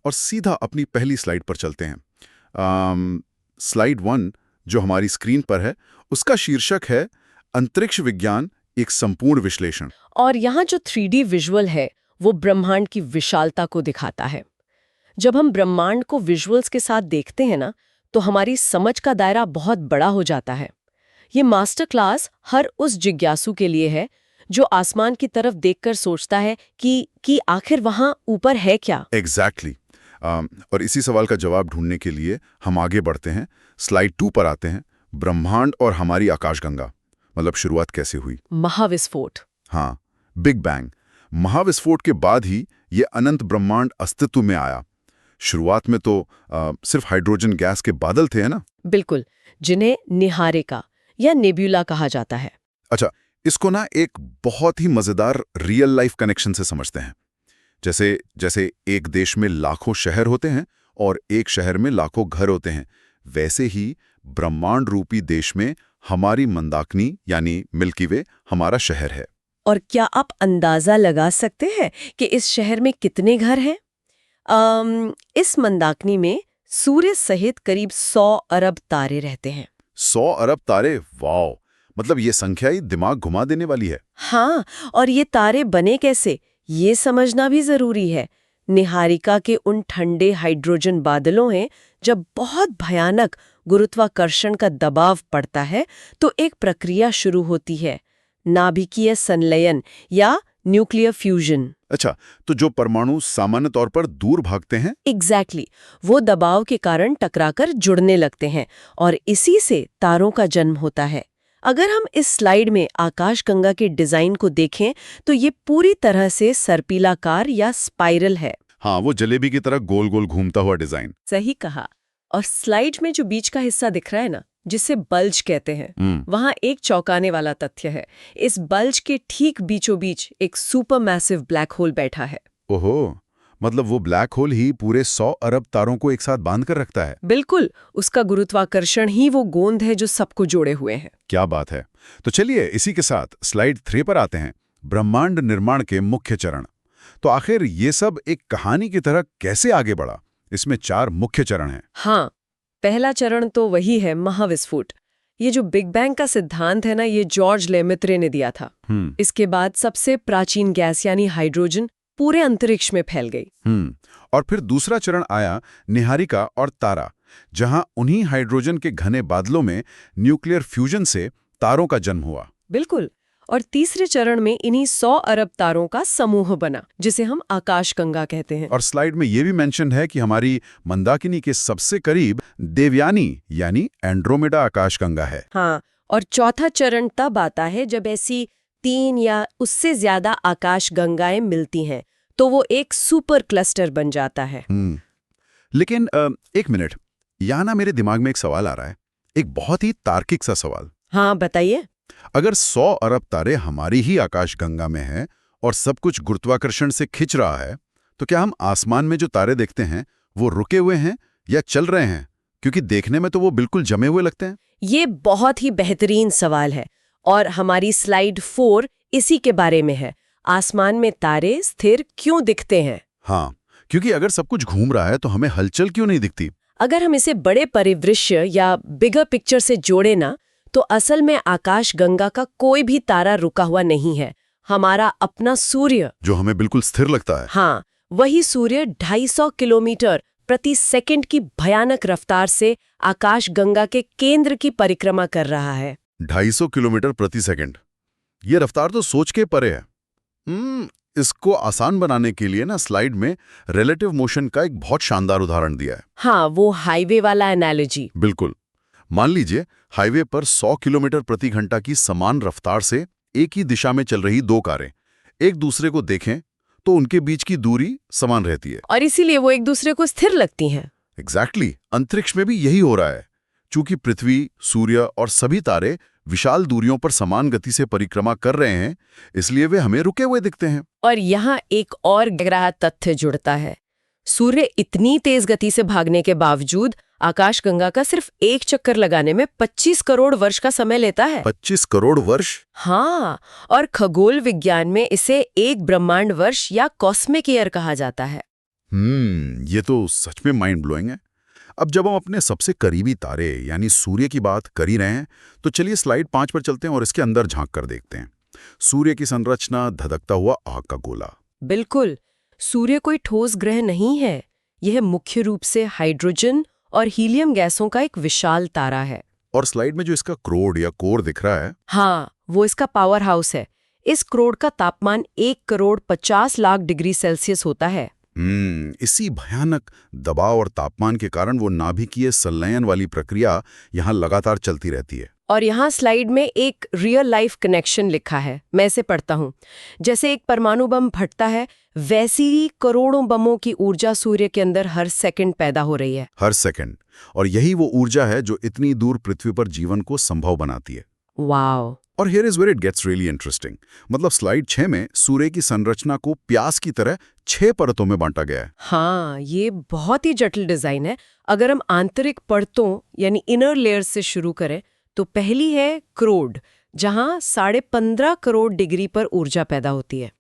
और सीधा अपनी पहली स्लाइड पर चलते हैं। स्लाइड 1 जो हमारी स्क्रीन पर है, उसका शीर्षक है अंतरिक्ष विज्ञान एक संपूर्ण विश्लेषण। और यहाँ जो 3D विजुअल है वो ब्रह्मांड की विशालता को दिखाता है। जब हम ब्रह्मांड को विजुअल्स के साथ देखते हैं ना, तो हमारी समझ का दायरा बहुत बड़ा हो जाता है। ये मास्टर क्लास हर उस जिज्ञासु के लिए है जो आसमान की तरफ देखकर सोचता है कि आखिर वहां ऊपर है क्या। एग्जैक्टली। और इसी सवाल का जवाब ढूंढने के लिए हम आगे बढ़ते हैं। स्लाइड 2 पर आते हैं। ब्रह्मांड और हमारी आकाशगंगा, मतलब शुरुआत कैसे हुई? महाविस्फोट। हाँ, बिग बैंग। महाविस्फोट के बाद ही ये अनंत ब्रह्मांड अस्तित्व में आया। शुरुआत में तो सिर्फ हाइड्रोजन गैस के बादल थे, है ना? बिल्कुल, जिन्हें निहारिका या नेब्यूला कहा जाता है। अच्छा, इसको ना एक बहुत ही मजेदार रियल लाइफ कनेक्शन से समझते हैं। जैसे एक देश में लाखों शहर होते हैं और एक शहर में लाखों घर होते हैं, वैसे ही ब्रह्मांड रूपी देश में हमारी मंदाकिनी यानी मिल्की वे हमारा शहर है। और क्या आप अंदाजा लगा सकते हैं कि इस शहर में कितने घर हैं? इस मंदाकिनी में सूर्य सहित करीब 100 अरब तारे रहते हैं। 100 अरब तारे, वाओ! मतलब ये संख्या ही दिमाग घुमा देने वाली है। हाँ, और ये तारे बने कैसे, ये समझना भी जरूरी है। निहारिका के उन ठंडे हाइड्रोजन बादलों हैं, जब बहुत भयानक गुरुत्वाकर्षण का दबाव पड़ता है तो एक प्रक्रिया शुरू होती है, नाभिकीय संलयन या न्यूक्लियर फ्यूजन। अच्छा, तो जो परमाणु सामान्य तौर पर दूर भागते हैं, एग्जैक्टली, वो दबाव के कारण टकराकर जुड़ने लगते हैं और इसी से तारों का जन्म होता है। अगर हम इस स्लाइड में आकाशगंगा के डिजाइन को देखें तो ये पूरी तरह से सर्पिलाकार या स्पाइरल है। हाँ, वो जलेबी की तरह गोल गोल घूमता हुआ डिजाइन। सही कहा। और स्लाइड में जो बीच का हिस्सा दिख रहा है ना, जिसे बल्ज कहते हैं, वहां एक चौंकाने वाला तथ्य है। इस बल्ज के ठीक बीचों बीच एक सुपरमैसिव ब्लैक होल बैठा है। ओहो, मतलब वो ब्लैक होल ही पूरे 100 अरब तारों को एक साथ बांध कर रखता है। बिल्कुल, उसका गुरुत्वाकर्षण ही वो गोंद है जो सबको जोड़े हुए है। क्या बात है। तो चलिए इसी के साथ स्लाइड 3 पर आते हैं। ब्रह्मांड निर्माण के मुख्य चरण। तो आखिर ये सब एक कहानी की तरह कैसे आगे बढ़ा? इसमें 4 मुख्य चरण हैं। हाँ, पहला चरण तो वही है, महाविस्फोट। ये जो बिग बैंग का सिद्धांत है ना, ये जॉर्ज लेमेत्रे ने दिया था। इसके बाद सबसे प्राचीन गैस यानी हाइड्रोजन पूरे अंतरिक्ष में फैल गई। और फिर दूसरा चरण आया निहारिका और तारा, जहां उन्हीं हाइड्रोजन के घने बादलों में न्यूक्लियर फ्यूजन से तारों का जन्म हुआ। बिल्कुल। और तीसरे चरण में इन्हीं 100 अरब तारों का समूह बना, जिसे हम आकाशगंगा कहते हैं। और स्लाइड में यह भी मेंशन है कि हमारी मंदाकिनी के सबसे करीब देवयानी यानी एंड्रोमेडा आकाशगंगा है। हाँ, और चौथा चरण तब आता है जब ऐसी 3 या उससे ज्यादा आकाशगंगाएं मिलती हैं, तो वो एक सुपर क्लस्टर बन जाता है। लेकिन एक मिनट, यहाँ ना मेरे दिमाग में एक सवाल आ रहा है, एक बहुत ही तार्किक सा सवाल। हाँ, बताइए। अगर 100 अरब तारे हमारी ही आकाशगंगा में हैं और सब कुछ गुरुत्वाकर्षण से खिंच रहा है, तो क्या हम आसमान में जो तारे देखते हैं वो रुके हुए हैं या चल रहे हैं? क्योंकि देखने में तो वो बिल्कुल जमे हुए लगते हैं। ये बहुत ही बेहतरीन सवाल है और हमारी स्लाइड 4 इसी के बारे में है। आसमान में तारे स्थिर क्यों दिखते हैं? हाँ, क्योंकि अगर सब कुछ घूम रहा है तो हमें हलचल क्यों नहीं दिखती? अगर हम इसे बड़े परिदृश्य या बिगर पिक्चर से जोड़े ना, तो असल में आकाशगंगा का कोई भी तारा रुका हुआ नहीं है। हमारा अपना सूर्य, जो हमें बिल्कुल स्थिर लगता है। हाँ, वही सूर्य 250 किलोमीटर प्रति सेकंड की भयानक रफ्तार से आकाशगंगा के केंद्र की परिक्रमा कर रहा है। 250 किलोमीटर प्रति सेकंड, ये रफ्तार तो सोच के परे है। इसको आसान बनाने के लिए ना स्लाइड में रिलेटिव मोशन का एक बहुत शानदार उदाहरण दिया है। हाँ, वो हाईवे वाला एनालॉजी। बिल्कुल। मान लीजिए हाईवे पर 100 किलोमीटर प्रति घंटा की समान रफ्तार से एक ही दिशा में चल रही 2 कारें एक दूसरे को देखें तो उनके बीच की दूरी समान रहती है और इसीलिए वो एक दूसरे को स्थिर लगती हैं। एग्जैक्टली। अंतरिक्ष में भी यही हो रहा है। चूंकि पृथ्वी, सूर्य और सभी तारे विशाल दूरियों पर समान गति से परिक्रमा कर रहे हैं, इसलिए वे हमें रुके हुए दिखते हैं। और यहाँ एक और गहरा तथ्य जुड़ता है। सूर्य इतनी तेज गति से भागने के बावजूद आकाशगंगा का सिर्फ एक चक्कर लगाने में 25 करोड़ वर्ष का समय लेता है। 25 करोड़ वर्ष? हाँ, और खगोल विज्ञान में इसे एक ब्रह्मांड वर्ष या कॉस्मिक ईयर कहा जाता है। ये तो सच में माइंड ब्लोइंग है। अब जब हम अपने सबसे करीबी तारे यानी सूर्य की बात कर ही रहे हैं, तो चलिए स्लाइड 5 पर चलते हैं और इसके अंदर झांक कर देखते हैं। सूर्य की संरचना, धधकता हुआ आग का गोला। बिल्कुल, सूर्य कोई ठोस ग्रह नहीं है। यह मुख्य रूप से हाइड्रोजन और हीलियम गैसों का एक विशाल तारा है। और स्लाइड में जो इसका क्रोड या कोर दिख रहा है, हाँ, वो इसका पावर हाउस है। इस क्रोड का तापमान 1,50,00,000 डिग्री सेल्सियस होता है। इसी भयानक दबाव और तापमान के कारण वो नाभिकीय संलयन वाली प्रक्रिया यहाँ लगातार चलती रहती है। और यहाँ स्लाइड में एक रियल लाइफ कनेक्शन लिखा है, मैं इसे पढ़ता हूँ। जैसे एक परमाणु बम फटता है, वैसी ही करोड़ों बमों की ऊर्जा सूर्य के अंदर हर सेकंड पैदा हो रही है। हर सेकंड। और यही वो ऊर्जा है जो इतनी दूर पृथ्वी पर जीवन को संभव बनाती है। वाओ! और here is where it gets really interesting. मतलब स्लाइड 6 में सूर्य की संरचना को प्यास की तरह 6 परतों में बांटा गया है। हाँ, ये बहुत ही जटिल डिजाइन है। अगर हम आंतरिक परतों यानी इनर लेयर्स से शुरू करें, तो पहली है क्रोड, जहां 15.5 करोड़ डिग्री पर ऊर्जा पैदा होती है।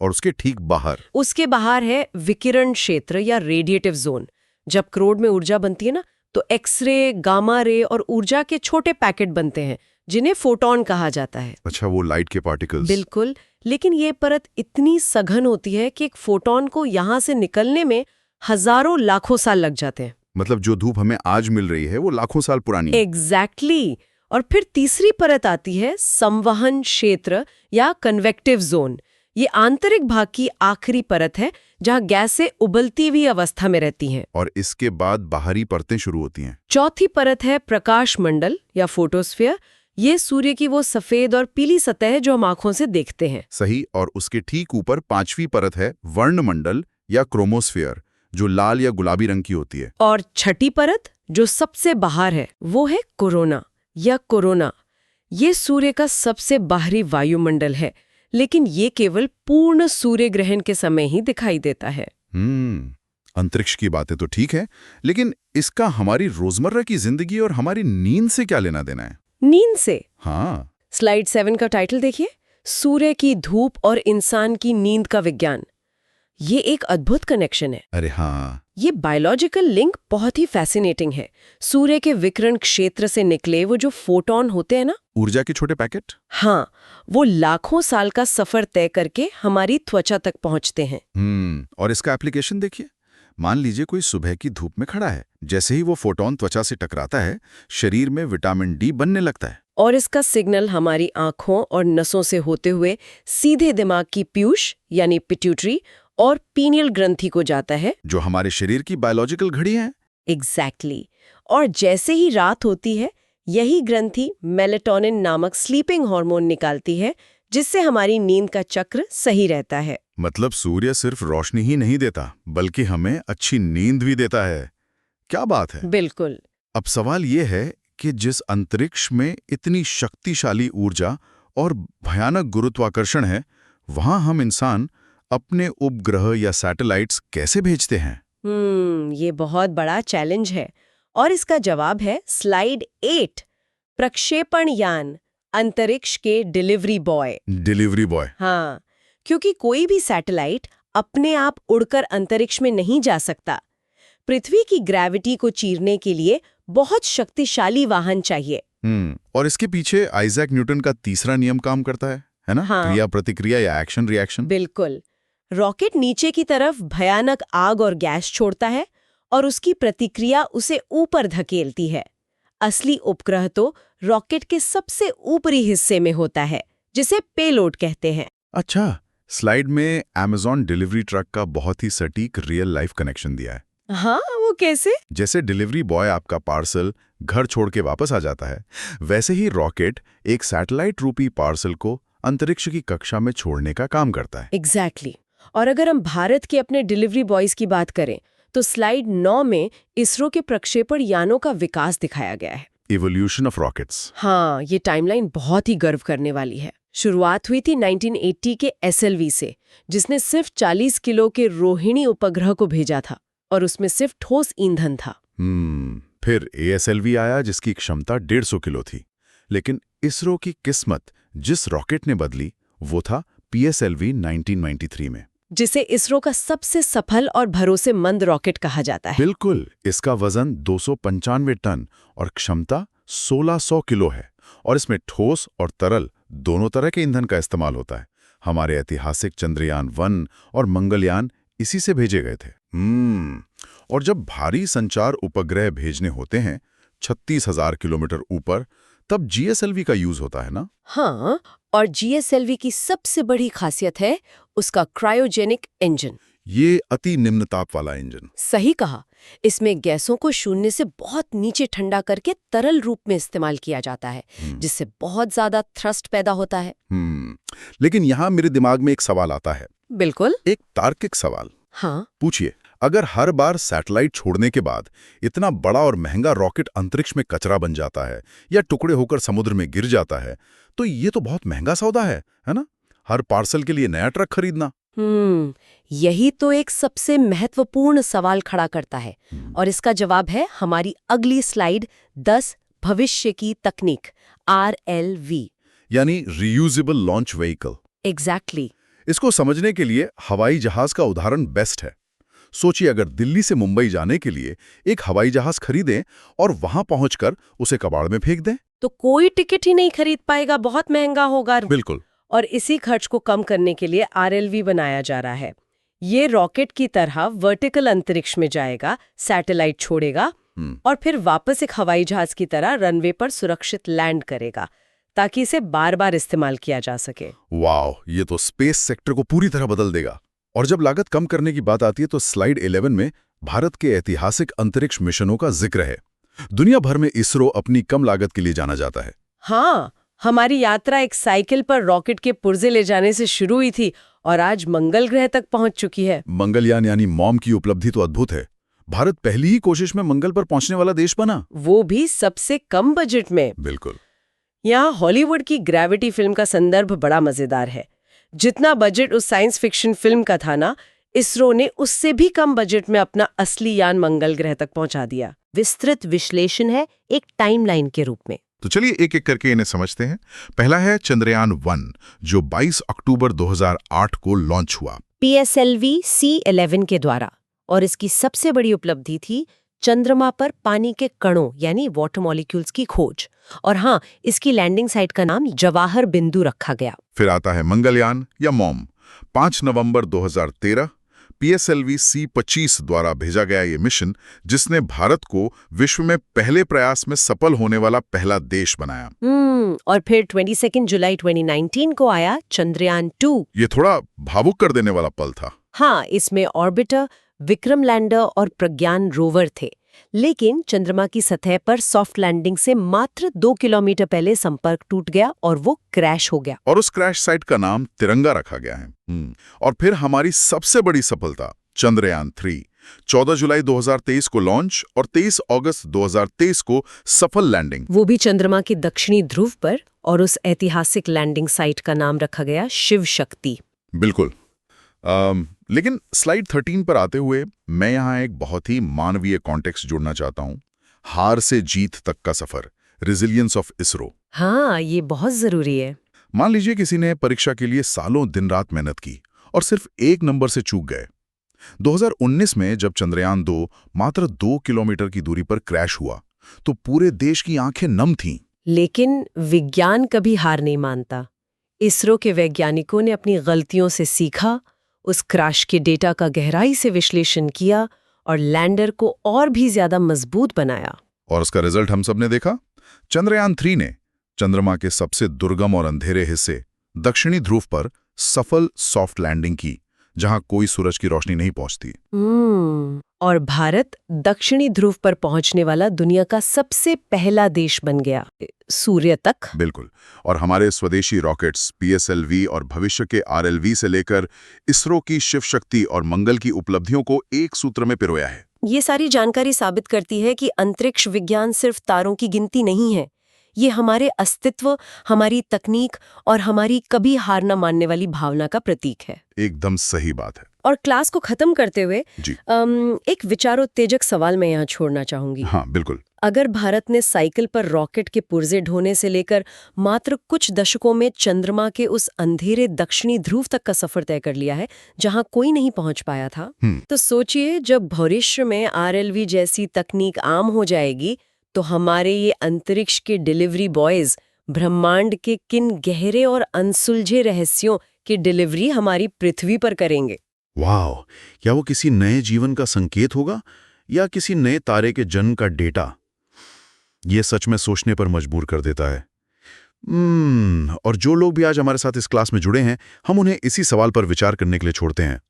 और उसके ठीक बाहर? उसके बाहर है विकिरण क्षेत्र या रेडिएटिव जोन। जब क्रोड में ऊर्जा बनती है ना, तो एक्सरे, गामा रे और ऊर्जा के छोटे पैकेट बनते हैं, जिन्हें फोटॉन कहा जाता है। अच्छा, वो लाइट के पार्टिकल्स। बिल्कुल, लेकिन ये परत इतनी सघन होती है कि एक फोटॉन को यहाँ से निकलने में हजारों लाखों साल लग जाते हैं। मतलब जो धूप हमें आज मिल रही है वो लाखों साल पुरानी है। एग्जैक्टली। और फिर तीसरी परत आती है संवहन क्षेत्र या कन्वेक्टिव जोन। ये आंतरिक भाग की आखिरी परत है, जहां गैसें उबलती हुई अवस्था में रहती हैं। और इसके बाद बाहरी परतें शुरू होती हैं। चौथी परत है प्रकाश मंडल या फोटोस्फीयर। ये सूर्य की वो सफेद और पीली सतह है जो हम आंखों से देखते हैं। सही। और उसके ठीक ऊपर 5वीं परत है वर्णमंडल या क्रोमोस्फीयर, जो लाल या गुलाबी रंग की होती है। और छठी परत जो सबसे बाहर है, वो है कोरोना या कोरोना। ये सूर्य का सबसे बाहरी वायुमंडल है, लेकिन ये केवल पूर्ण सूर्य ग्रहण के समय ही दिखाई देता है। अंतरिक्ष की बातें तो ठीक है, लेकिन इसका हमारी रोजमर्रा की जिंदगी और हमारी नींद से क्या लेना देना है? नींद से? हाँ। स्लाइड 7 का टाइटल देखिए, सूर्य की धूप और इंसान की नींद का विज्ञान। ये एक अद्भुत कनेक्शन है। अरे हाँ, ये बायोलॉजिकल लिंक बहुत ही फैसिनेटिंग है। सूर्य के विकिरण क्षेत्र से निकले वो जो फोटॉन होते हैं ना, ऊर्जा के छोटे पैकेट, हाँ, वो लाखों साल का सफर तय करके हमारी त्वचा तक पहुंचते हैं। और इसका एप्लीकेशन देखिए। मान लीजिए कोई सुबह की धूप में खड़ा है, जैसे ही वो फोटोन त्वचा से टकराता है, शरीर में विटामिन डी बनने लगता है। और इसका सिग्नल हमारी आंखों और नसों से होते हुए सीधे दिमाग की पीयूष यानी पिट्यूटरी और पीनियल ग्रंथि को जाता है, जो हमारे शरीर की बायोलॉजिकल घड़ी है। एग्जैक्टली। और जैसे ही रात होती है, यही ग्रंथि मेलेटोनिन नामक स्लीपिंग हार्मोन निकालती है, जिससे हमारी नींद का चक्र सही रहता है। मतलब सूर्य सिर्फ रोशनी ही नहीं देता, बल्कि हमें अच्छी नींद भी देता है। क्या बात है। बिल्कुल। अब सवाल ये है कि जिस अंतरिक्ष में इतनी शक्तिशाली ऊर्जा और भयानक गुरुत्वाकर्षण है, वहां हम इंसान अपने उपग्रह या सैटेलाइट्स कैसे भेजते हैं? ये बहुत बड़ा चैलेंज है, और इसका जवाब है स्लाइड 8, प्रक्षेपण यान, अंतरिक्ष के डिलीवरी बॉय। Delivery boy. हाँ, क्योंकि कोई भी सैटेलाइट अपने आप उड़कर अंतरिक्ष में नहीं जा सकता। पृथ्वी की ग्रेविटी को चीरने के लिए बहुत शक्तिशाली वाहन चाहिए। और इसके पीछे आइजैक न्यूटन का तीसरा नियम काम करता है ना? हाँ। क्रिया प्रतिक्रिया या एक्शन रिएक्शन। बिल्कुल। रॉकेट नीचे की तरफ भयानक आग और गैस छोड़ता है, और उसकी प्रतिक्रिया उसे ऊपर धकेलती है। असली उपग्रह तो रॉकेट के सबसे ऊपरी हिस्से में होता है, जिसे पेलोड कहते हैं। अच्छा, स्लाइड में अमेज़न डिलीवरी ट्रक का बहुत ही सटीक रियल लाइफ कनेक्शन दिया है। हाँ, वो कैसे? जैसे डिलीवरी बॉय आपका पार्सल घर छोड़ के वापस आ जाता है, वैसे ही रॉकेट एक सैटेलाइट रूपी पार्सल को अंतरिक्ष की कक्षा में छोड़ने का काम करता है। एग्जैक्टली। और अगर हम भारत के अपने डिलीवरी बॉयज की बात करें, तो स्लाइड 9 में इसरो के प्रक्षेपण यानों का विकास दिखाया गया है। Evolution of rockets. हाँ, ये टाइमलाइन बहुत ही गर्व करने वाली है। शुरुआत हुई थी 1980 के SLV से, जिसने सिर्फ 40 किलो के रोहिणी उपग्रह को भेजा था, और उसमें सिर्फ ठोस ईंधन था। फिर ASLV आया, जिसकी क्षमता 150 किलो थी। लेकिन इसरो की किस्मत जिस रॉकेट ने बदली, वो था PSLV 1993 में। जिसे इसरो का सबसे सफल और भरोसेमंद रॉकेट कहा जाता है। बिल्कुल, इसका वजन 295 टन और क्षमता 1600 किलो है और इसमें ठोस और तरल दोनों तरह के ईंधन का इस्तेमाल होता है। हमारे ऐतिहासिक चंद्रयान-1 और मंगलयान इसी से भेजे गए थे। और जब भारी संचार उपग्रह भेजने होते हैं 36,000 किलोमीटर ऊपर, तब जीएसएलवी का यूज होता है ना? हाँ, और जीएसएलवी की सबसे बड़ी खासियत है उसका क्रायोजेनिक इंजन। ये अति निम्न ताप वाला इंजन। सही कहा, इसमें गैसों को शून्य से बहुत नीचे ठंडा करके तरल रूप में इस्तेमाल किया जाता है, जिससे बहुत ज्यादा थ्रस्ट पैदा होता है। लेकिन यहाँ मेरे दिमाग में एक सवाल आता है। बिल्कुल। एक तार्किक सवाल। हाँ। पूछिए, अगर हर बार सैटेलाइट छोड़ने के बाद इतना बड़ा और महंगा रॉकेट अंतरिक्ष में कचरा बन जाता है या टुकड़े होकर समुद्र में गिर जाता है, तो ये तो बहुत महंगा सौदा है ना? हर पार्सल के लिए नया ट्रक खरीदना। यही तो एक सबसे महत्वपूर्ण सवाल खड़ा करता है, और इसका जवाब है हमारी अगली स्लाइड 10, भविष्य की तकनीक, RLV, यानी रीयूजेबल लॉन्च व्हीकल। एग्जैक्टली। इसको समझने के लिए हवाई जहाज का उदाहरण बेस्ट है। सोचिए, अगर दिल्ली से मुंबई जाने के लिए एक हवाई जहाज खरीदें और वहां पहुंचकर उसे कबाड़ में फेंक दें, तो कोई टिकट ही नहीं खरीद पाएगा, बहुत महंगा होगा। बिल्कुल। और इसी खर्च को कम करने के लिए RLV बनाया जा रहा है। ये रॉकेट की तरह वर्टिकल अंतरिक्ष में जाएगा, सैटेलाइट छोड़ेगा और फिर वापस एक हवाई जहाज की तरह रनवे पर सुरक्षित लैंड करेगा, ताकि इसे बार बार इस्तेमाल किया जा सके। वाह, ये तो स्पेस सेक्टर को पूरी तरह बदल देगा। और जब लागत कम करने की बात आती है तो स्लाइड 11 में भारत के ऐतिहासिक अंतरिक्ष मिशनों का जिक्र है। दुनिया भर में इसरो अपनी कम लागत के लिए जाना जाता है। हाँ, हमारी यात्रा एक साइकिल पर रॉकेट के पुर्जे ले जाने से शुरू हुई थी और आज मंगल ग्रह तक पहुंच चुकी है। मंगलयान यानी मॉम की उपलब्धि तो अद्भुत है। भारत पहली ही कोशिश में मंगल पर पहुंचने वाला देश बना, वो भी सबसे कम बजट में। बिल्कुल। यहाँ हॉलीवुड की ग्रेविटी फिल्म का संदर्भ बड़ा मजेदार है। जितना बजट उस साइंस फिक्शन फिल्म का था ना, इसरो ने उससे भी कम बजट में अपना असली यान मंगल ग्रह तक पहुंचा दिया। विस्तृत विश्लेषण है एक टाइमलाइन के रूप में। तो चलिए एक एक करके इन्हें समझते हैं। पहला है चंद्रयान-1, जो 22 अक्टूबर 2008 को लॉन्च हुआ PSLV C11 के द्वारा, और इसकी सबसे बड़ी उपलब्धि थी चंद्रमा पर पानी के कणों यानी वाटर मॉलिक्यूल्स की खोज। और हाँ, इसकी लैंडिंग साइट का नाम जवाहर बिंदु रखा गया। फिर आता है मंगलयान या मॉम। 5 नवंबर 2013 PSLV C25 द्वारा भेजा गया ये मिशन, जिसने भारत को विश्व में पहले प्रयास में सफल होने वाला पहला देश बनाया। और फिर 22 जुलाई 2019 को आया चंद्रयान-2। ये थोड़ा भावुक कर देने वाला पल था। हाँ, इसमें ऑर्बिटर, विक्रम लैंडर और प्रज्ञान रोवर थे, लेकिन चंद्रमा की सतह पर सॉफ्ट लैंडिंग से मात्र 2 किलोमीटर पहले संपर्क टूट गया और वो क्रैश हो गया। और उस क्रैश साइट का नाम तिरंगा रखा गया है। और फिर हमारी सबसे बड़ी सफलता चंद्रयान-3, 14 जुलाई 2023 को लॉन्च और 23 अगस्त 2023 को सफल लैंडिंग। वो भी चंद्रमा के दक्षिणी ध्रुव पर, और उस ऐतिहासिक लैंडिंग साइट का नाम रखा गया शिव शक्ति। बिल्कुल। लेकिन स्लाइड 13 पर आते हुए मैं यहाँ एक बहुत ही मानवीय कॉन्टेक्स्ट जोड़ना चाहता हूँ। हार से जीत तक का सफर, रेजिलियंस ऑफ इसरो। हाँ, ये बहुत जरूरी है। मान लीजिए किसी ने परीक्षा के लिए सालों दिन रात मेहनत की और सिर्फ एक नंबर से चूक गए। 2019 में जब चंद्रयान-2 मात्र 2 किलोमीटर की दूरी पर क्रैश हुआ तो पूरे देश की आंखें नम थीं। लेकिन विज्ञान कभी हार नहीं मानता। इसरो के वैज्ञानिकों ने अपनी गलतियों से सीखा, उस क्रैश के डेटा का गहराई से विश्लेषण किया और लैंडर को और भी ज्यादा मजबूत बनाया। और उसका रिजल्ट हम सब ने देखा। चंद्रयान-3 ने चंद्रमा के सबसे दुर्गम और अंधेरे हिस्से दक्षिणी ध्रुव पर सफल सॉफ्ट लैंडिंग की, जहां कोई सूरज की रोशनी नहीं पहुंचती। और भारत दक्षिणी ध्रुव पर पहुंचने वाला दुनिया का सबसे पहला देश बन गया, सूर्य तक। बिल्कुल। और हमारे स्वदेशी रॉकेट्स PSLV और भविष्य के RLV से लेकर इसरो की शिव शक्ति और मंगल की उपलब्धियों को एक सूत्र में पिरोया है। ये सारी जानकारी साबित करती है कि अंतरिक्ष विज्ञान सिर्फ तारों की गिनती नहीं है, ये हमारे अस्तित्व, हमारी तकनीक और हमारी कभी हार न मानने वाली भावना का प्रतीक है। एकदम सही बात है। और क्लास को खत्म करते हुए जी। एक विचारोत्तेजक सवाल मैं यहाँ छोड़ना चाहूंगी। हाँ, बिल्कुल। अगर भारत ने साइकिल पर रॉकेट के पुर्जे ढोने से लेकर मात्र कुछ दशकों में चंद्रमा के उस अंधेरे दक्षिणी ध्रुव तक का सफर तय कर लिया है जहां कोई नहीं पहुंच पाया था, तो सोचिए जब भविष्य में आरएलवी जैसी तकनीक आम हो जाएगी तो हमारे ये अंतरिक्ष के डिलीवरी बॉयज ब्रह्मांड के किन गहरे और अनसुलझे रहस्यों की डिलीवरी हमारी पृथ्वी पर करेंगे। वाह, क्या वो किसी नए जीवन का संकेत होगा या किसी नए तारे के जन्म का डेटा? ये सच में सोचने पर मजबूर कर देता है। और जो लोग भी आज हमारे साथ इस क्लास में जुड़े हैं, हम उन्हें इसी सवाल पर विचार करने के लिए छोड़ते हैं।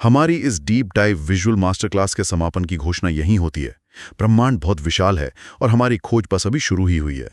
हमारी इस deep dive visual master class के समापन की घोषणा यहीं होती है। ब्रह्मांड बहुत विशाल है और हमारी खोज बस अभी शुरू ही हुई है।